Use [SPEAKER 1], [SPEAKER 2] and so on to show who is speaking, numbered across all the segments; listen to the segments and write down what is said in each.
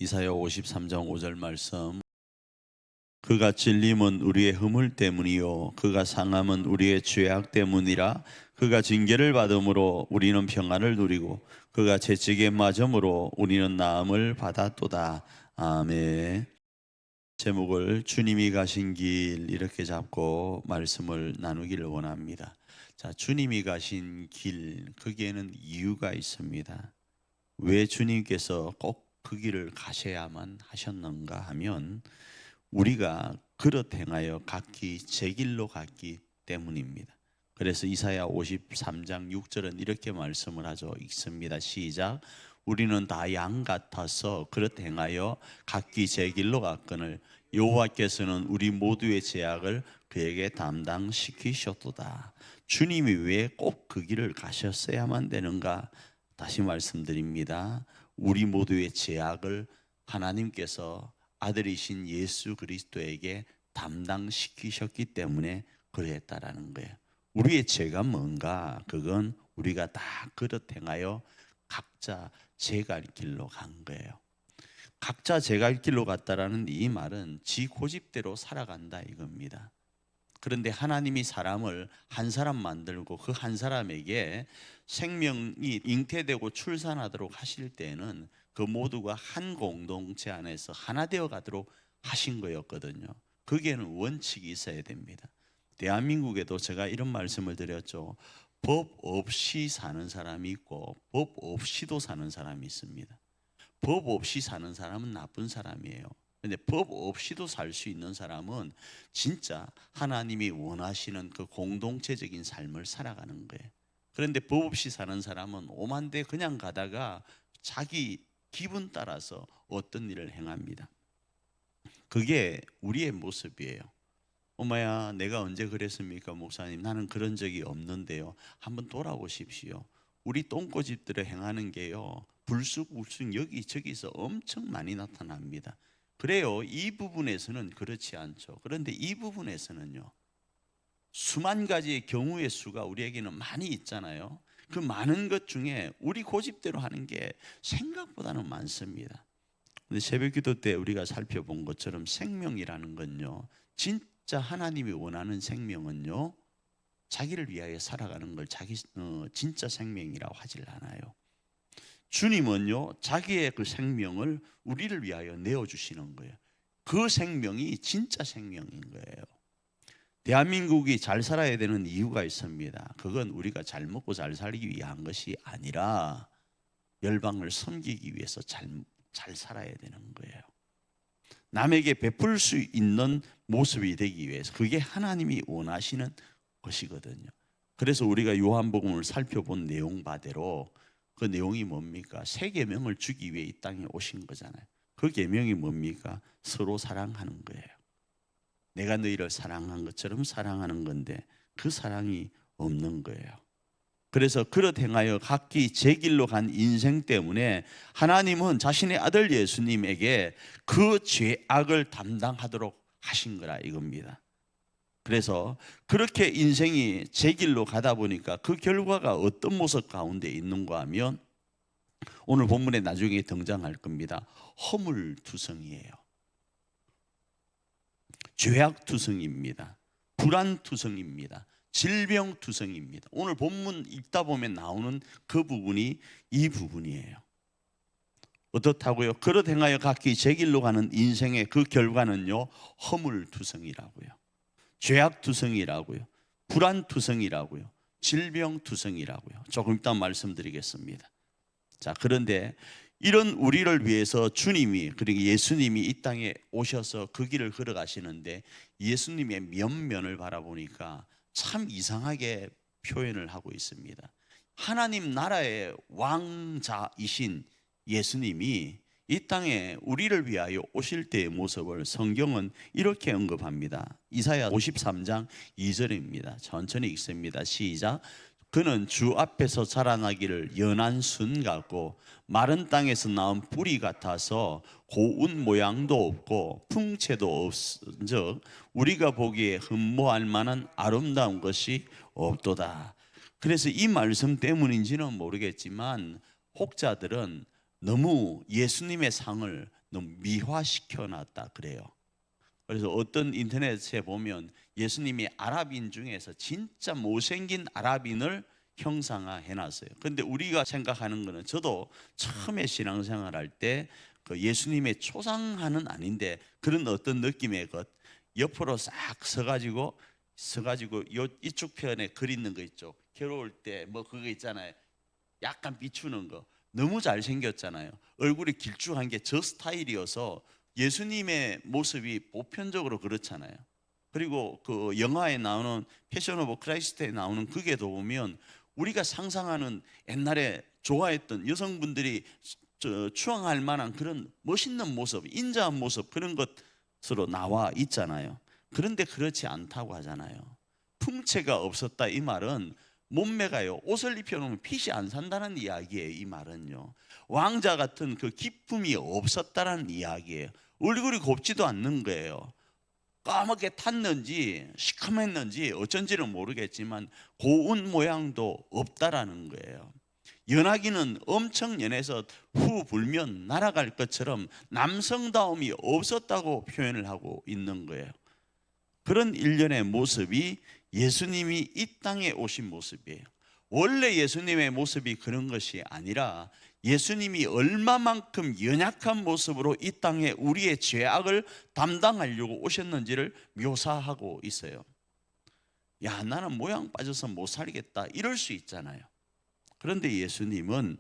[SPEAKER 1] 이사야 53장 5절 말씀. 그가 찔림은 우리의 허물 때문이요 그가 상함은 우리의 죄악 때문이라. 그가 징계를 받음으로 우리는 평안을 누리고 그가 채찍에 맞음으로 우리는 나음을 받았도다. 아멘. 제목을 주님이 가신 길 이렇게 잡고 말씀을 나누기를 원합니다. 자, 주님이 가신 길, 거기에는 이유가 있습니다. 왜 주님께서 꼭 그 길을 가셔야만 하셨는가 하면 우리가 그릇 행하여 각기 제 길로 갔기 때문입니다. 그래서 이사야 53장 6절은 이렇게 말씀을 하죠. 읽습니다. 시작. 우리는 다 양 같아서 그릇 행하여 각기 제 길로 갔거늘 여호와께서는 우리 모두의 죄악을 그에게 담당시키셨도다. 주님이 왜 꼭 그 길을 가셨어야만 되는가? 다시 말씀드립니다. 우리 모두의 죄악을 하나님께서 아들이신 예수 그리스도에게 담당시키셨기 때문에 그랬다라는 거예요. 우리의 죄가 뭔가? 그건 우리가 다 그릇 행하여 각자 제 갈 길로 간 거예요. 각자 제 갈 길로 갔다라는 이 말은 지 고집대로 살아간다 이겁니다. 그런데 하나님이 사람을 한 사람 만들고 그 한 사람에게 생명이 잉태되고 출산하도록 하실 때에는 그 모두가 한 공동체 안에서 하나 되어 가도록 하신 거였거든요. 거기에는 원칙이 있어야 됩니다. 대한민국에도 제가 이런 말씀을 드렸죠. 법 없이 사는 사람이 있고 법 없이도 사는 사람이 있습니다. 법 없이 사는 사람은 나쁜 사람이에요. 근데 법 없이도 살 수 있는 사람은 진짜 하나님이 원하시는 그 공동체적인 삶을 살아가는 거예요. 그런데 법 없이 사는 사람은 오만데 그냥 가다가 자기 기분 따라서 어떤 일을 행합니다. 그게 우리의 모습이에요. 엄마야, 내가 언제 그랬습니까, 목사님? 나는 그런 적이 없는데요. 한번 돌아보십시오. 우리 똥꼬집들을 행하는 게요, 불쑥불쑥 여기저기서 엄청 많이 나타납니다. 그래요, 이 부분에서는 그렇지 않죠. 그런데 이 부분에서는요, 수만 가지의 경우의 수가 우리에게는 많이 있잖아요. 그 많은 것 중에 우리 고집대로 하는 게 생각보다는 많습니다. 근데 새벽 기도 때 우리가 살펴본 것처럼 생명이라는 건요, 진짜 하나님이 원하는 생명은요, 자기를 위하여 살아가는 걸 진짜 생명이라고 하질 않아요. 주님은요, 자기의 그 생명을 우리를 위하여 내어주시는 거예요. 그 생명이 진짜 생명인 거예요. 대한민국이 잘 살아야 되는 이유가 있습니다. 그건 우리가 잘 먹고 잘 살기 위한 것이 아니라 열방을 섬기기 위해서 잘 살아야 되는 거예요. 남에게 베풀 수 있는 모습이 되기 위해서, 그게 하나님이 원하시는 것이거든요. 그래서 우리가 요한복음을 살펴본 내용 바대로 그 내용이 뭡니까? 새 계명을 주기 위해 이 땅에 오신 거잖아요. 그 계명이 뭡니까? 서로 사랑하는 거예요. 내가 너희를 사랑한 것처럼 사랑하는 건데 그 사랑이 없는 거예요. 그래서 그릇 행하여 각기 제 길로 간 인생 때문에 하나님은 자신의 아들 예수님에게 그 죄악을 담당하도록 하신 거라 이겁니다. 그래서 그렇게 인생이 제 길로 가다 보니까 그 결과가 어떤 모습 가운데 있는가 하면 오늘 본문에 나중에 등장할 겁니다. 허물투성이에요. 죄악투성입니다. 불안투성입니다. 질병투성입니다. 오늘 본문 읽다 보면 나오는 그 부분이 이 부분이에요. 어떻다고요? 그릇 행하여 각기 제 길로 가는 인생의 그 결과는요, 허물투성이라고요, 죄악투성이라고요, 불안투성이라고요, 질병투성이라고요. 조금 이따 말씀드리겠습니다. 자, 그런데 이런 우리를 위해서 주님이, 그리고 예수님이 이 땅에 오셔서 그 길을 걸어가시는데 예수님의 면면을 바라보니까 참 이상하게 표현을 하고 있습니다. 하나님 나라의 왕자이신 예수님이 이 땅에 우리를 위하여 오실 때의 모습을 성경은 이렇게 언급합니다. 이사야 53장 2절입니다. 천천히 읽습니다. 시작. 그는 주 앞에서 자라나기를 연한 순 같고 마른 땅에서 나온 뿌리 같아서 고운 모양도 없고 풍채도 없은즉 우리가 보기에 흠모할 만한 아름다운 것이 없도다. 그래서 이 말씀 때문인지는 모르겠지만 혹자들은 너무 예수님의 상을 너무 미화시켜 놨다 그래요. 그래서 어떤 인터넷에 보면 예수님이 아랍인 중에서 진짜 못생긴 아랍인을 형상화해 놨어요. 근데 우리가 생각하는 거는, 저도 처음에 신앙생활 할 때 그 예수님의 초상화는 아닌데 그런 어떤 느낌의 것, 옆으로 싹 서가지고 이쪽 편에 글 있는 거 있죠. 괴로울 때 뭐 그거 있잖아요. 약간 비추는 거. 너무 잘생겼잖아요. 얼굴이 길쭉한 게 저 스타일이어서 예수님의 모습이 보편적으로 그렇잖아요. 그리고 그 영화에 나오는 패션 오브 크라이스트에 나오는 그게도 보면 우리가 상상하는 옛날에 좋아했던 여성분들이 추앙할 만한 그런 멋있는 모습, 인자한 모습, 그런 것으로 나와 있잖아요. 그런데 그렇지 않다고 하잖아요. 풍채가 없었다, 이 말은 몸매가요, 옷을 입혀놓으면 핏이 안 산다는 이야기예요. 이 말은요, 왕자 같은 그 기품이 없었다는 이야기예요. 얼굴이 곱지도 않는 거예요. 까맣게 탔는지 시커맸는지 어쩐지는 모르겠지만 고운 모양도 없다라는 거예요. 연하기는 엄청 연해서 후 불면 날아갈 것처럼 남성다움이 없었다고 표현을 하고 있는 거예요. 그런 일련의 모습이 예수님이 이 땅에 오신 모습이에요. 원래 예수님의 모습이 그런 것이 아니라 예수님이 얼마만큼 연약한 모습으로 이 땅에 우리의 죄악을 담당하려고 오셨는지를 묘사하고 있어요. 야, 나는 모양 빠져서 못 살겠다, 이럴 수 있잖아요. 그런데 예수님은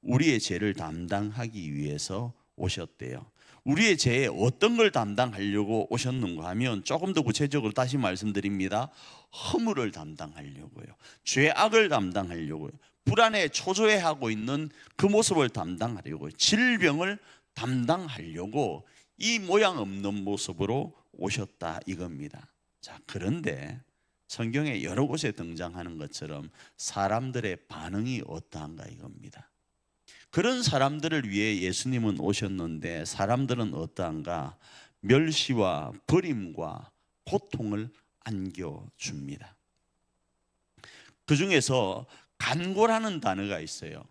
[SPEAKER 1] 우리의 죄를 담당하기 위해서 오셨대요. 우리의 죄에 어떤 걸 담당하려고 오셨는가 하면, 조금 더 구체적으로 다시 말씀드립니다. 허물을 담당하려고요. 죄악을 담당하려고요. 불안에 초조해하고 있는 그 모습을 담당하려고요. 질병을 담당하려고 이 모양 없는 모습으로 오셨다 이겁니다. 자, 그런데 성경에 여러 곳에 등장하는 것처럼 사람들의 반응이 어떠한가 이겁니다. 그런 사람들을 위해 예수님은 오셨는데 사람들은 어떠한가? 멸시와 버림과 고통을 안겨줍니다. 그 중에서 간고라는 단어가 있어요.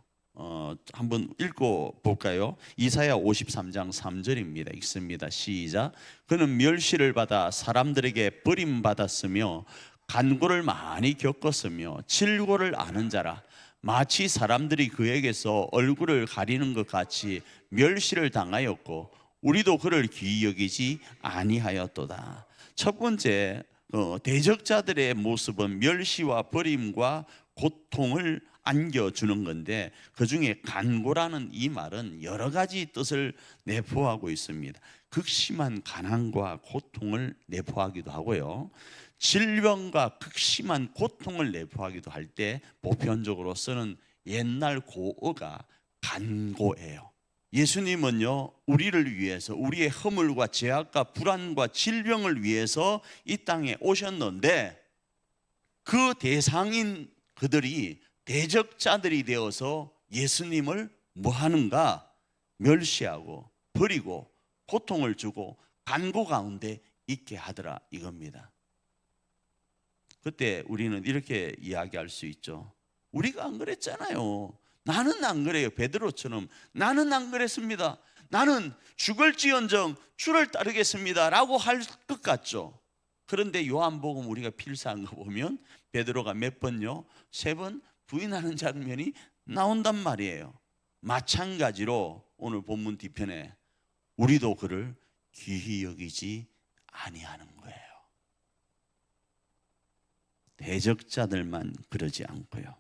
[SPEAKER 1] 한번 읽어볼까요? 이사야 53장 3절입니다. 읽습니다. 시작. 그는 멸시를 받아 사람들에게 버림받았으며 간고를 많이 겪었으며 질고를 아는 자라. 마치 사람들이 그에게서 얼굴을 가리는 것 같이 멸시를 당하였고 우리도 그를 귀히 여기지 아니하였도다. 첫 번째, 대적자들의 모습은 멸시와 버림과 고통을 안겨주는 건데, 그 중에 간고라는 이 말은 여러 가지 뜻을 내포하고 있습니다. 극심한 가난과 고통을 내포하기도 하고요, 질병과 극심한 고통을 내포하기도 할 때 보편적으로 쓰는 옛날 고어가 간고예요. 예수님은요, 우리를 위해서, 우리의 허물과 죄악과 불안과 질병을 위해서 이 땅에 오셨는데, 그 대상인 그들이 대적자들이 되어서 예수님을 뭐 하는가? 멸시하고 버리고 고통을 주고 간고 가운데 있게 하더라 이겁니다. 그때 우리는 이렇게 이야기할 수 있죠. 우리가 안 그랬잖아요. 나는 안 그래요. 베드로처럼 나는 안 그랬습니다. 나는 죽을지언정 주를 따르겠습니다 라고 할 것 같죠. 그런데 요한복음 우리가 필사한 거 보면 베드로가 몇 번요? 3번 부인하는 장면이 나온단 말이에요. 마찬가지로 오늘 본문 뒤편에 우리도 그를 귀히 여기지 아니하는 거예요. 대적자들만 그러지 않고요.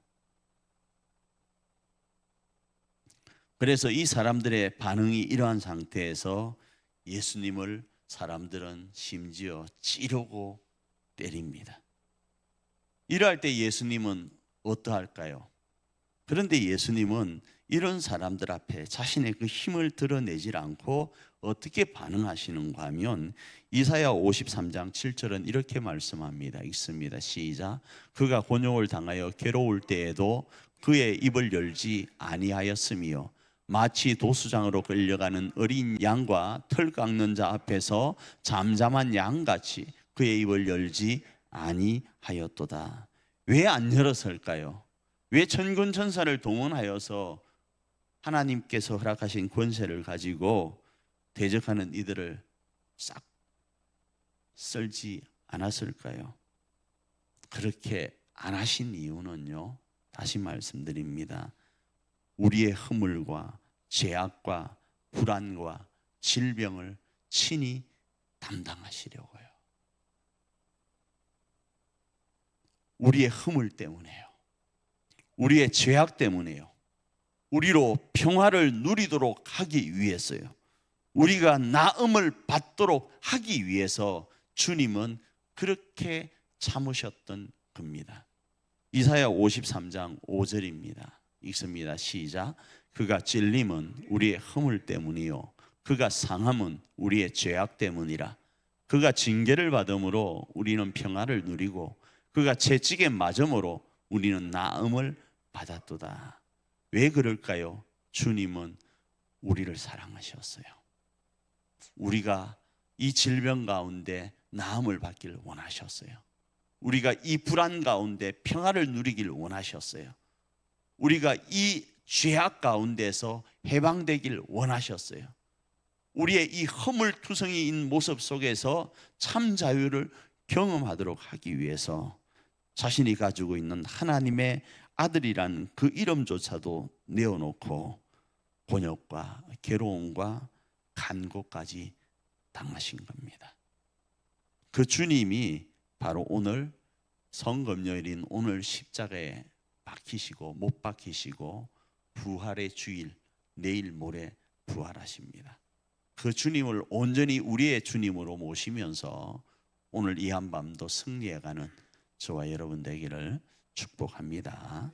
[SPEAKER 1] 그래서 이 사람들의 반응이 이러한 상태에서 예수님을 사람들은 심지어 찌르고 때립니다. 이럴 때 예수님은 어떠할까요? 그런데 예수님은 이런 사람들 앞에 자신의 그 힘을 드러내질 않고 어떻게 반응하시는가 하면 이사야 53장 7절은 이렇게 말씀합니다. 읽습니다. 시작. 그가 곤욕을 당하여 괴로울 때에도 그의 입을 열지 아니하였으며 마치 도수장으로 끌려가는 어린 양과 털 깎는 자 앞에서 잠잠한 양같이 그의 입을 열지 아니하였도다. 왜 안 열었을까요? 왜 천군 천사를 동원하여서 하나님께서 허락하신 권세를 가지고 대적하는 이들을 싹 썰지 않았을까요? 그렇게 안 하신 이유는요, 다시 말씀드립니다. 우리의 허물과 죄악과 불안과 질병을 친히 담당하시려고요. 우리의 허물 때문에요. 우리의 죄악 때문에요. 우리로 평화를 누리도록 하기 위해서요. 우리가 나음을 받도록 하기 위해서 주님은 그렇게 참으셨던 겁니다. 이사야 53장 5절입니다. 읽습니다. 시작. 그가 찔림은 우리의 허물 때문이요 그가 상함은 우리의 죄악 때문이라. 그가 징계를 받음으로 우리는 평화를 누리고 그가 채찍에 맞음으로 우리는 나음을 받았도다. 왜 그럴까요? 주님은 우리를 사랑하셨어요. 우리가 이 질병 가운데 나음을 받기를 원하셨어요. 우리가 이 불안 가운데 평화를 누리기를 원하셨어요. 우리가 이 죄악 가운데서 해방되길 원하셨어요. 우리의 이 허물투성이인 모습 속에서 참 자유를 경험하도록 하기 위해서 자신이 가지고 있는 하나님의 아들이라는 그 이름조차도 내어놓고 곤욕과 괴로움과 간고까지 당하신 겁니다. 그 주님이 바로 오늘 성금요일인 오늘 십자가에 박히시고 못 박히시고 부활의 주일 내일 모레 부활하십니다. 그 주님을 온전히 우리의 주님으로 모시면서 오늘 이 한밤도 승리해가는 저와 여러분 되기를 축복합니다.